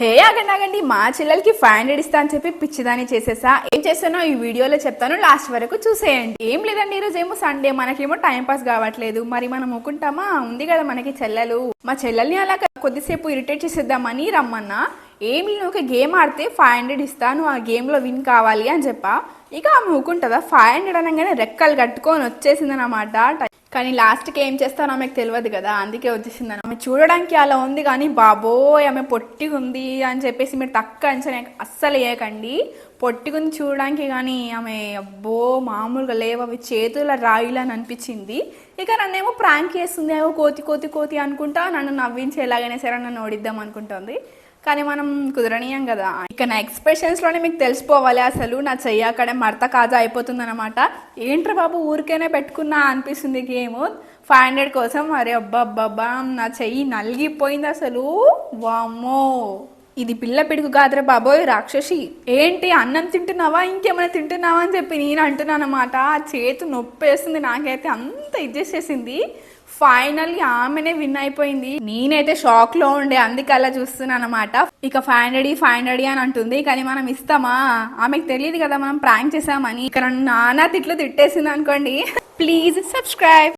హే ఆగండి మా చెల్లెలకి 500 ఇస్తా అని చెప్పి పిచ్చిదాని చేసేసా. ఏం చేస్తానో ఈ వీడియోలో చెప్తాను, లాస్ట్ వరకు చూసేయండి. ఏం లేదండి, ఈరోజు ఏమో సండే, మనకేమో టైం పాస్ కావట్లేదు. మరి మనం ఊకుంటామా, ఉంది కదా మనకి చెల్లెలు. మా చెల్లెల్ని అలా కొద్దిసేపు ఇరిటేట్ చేసేద్దామని రమ్మన్నా. ఏం నేను ఒక గేమ్ ఆడితే 500 ఇస్తాను, ఆ గేమ్లో విన్ కావాలి అని చెప్పా. ఇక ఆమె ఊకుంటుందా, 500 అనగానే రెక్కలు కట్టుకొని వచ్చేసింది అనమాట. కానీ లాస్ట్కి ఏం చేస్తానో ఆమెకు తెలియదు కదా, అందుకే వచ్చేసింది. ఆమె చూడడానికి అలా ఉంది కానీ బాబోయ్ ఆమె పొట్టిగా ఉంది అని చెప్పేసి మీరు తక్కువ అంచనా అస్సలు వేయకండి. పొట్టిగుంది చూడడానికి, కానీ ఆమె అబ్బో మామూలుగా లేవు, అవి చేతుల రాయిలు అని అనిపించింది. ఇక నన్నేమో ప్రాంక్ చేస్తుంది, ఏమో కోతి కోతి కోతి అనుకుంటా నన్ను నవ్వించి ఎలాగైనా సరే నన్ను ఓడిద్దాం అనుకుంటుంది. కానీ మనం కుదరనీయం కదా. ఇక నా ఎక్స్ప్రెషన్స్లోనే మీకు తెలిసిపోవాలి అసలు నా చెయ్యి అక్కడే మడత కాజా అయిపోతుంది అనమాట. ఏంట్రా బాబు ఊరికేనే పెట్టుకున్నా అనిపిస్తుంది గేమ్ 500 కోసం. అరే అబ్బాబ్బా నా చెయ్యి నలిగిపోయింది అసలు, వామ్మో. ఇది పిల్ల పిడుగు కాదురా బాబోయ్ రాక్షసి. ఏంటి అన్నం తింటున్నావా ఇంకేమైనా తింటున్నావా అని చెప్పి నేను అంటున్నాను అనమాట. ఆ చేతు నొప్పి వేస్తుంది నాకైతే, అంత ఇచ్చేసేసింది. ఫైనల్లీ ఆమెనే విన్ అయిపోయింది. నేనైతే షాక్ లో ఉండే, అందుకే అలా చూస్తున్నాను అనమాట. ఇక 500 అని అంటుంది, కానీ మనం ఇస్తామా, ఆమెకు తెలియదు కదా మనం ప్రాంక్ చేసామని. ఇక నన్ను నానా తిట్లు తిట్టేసింది అనుకోండి. Please subscribe.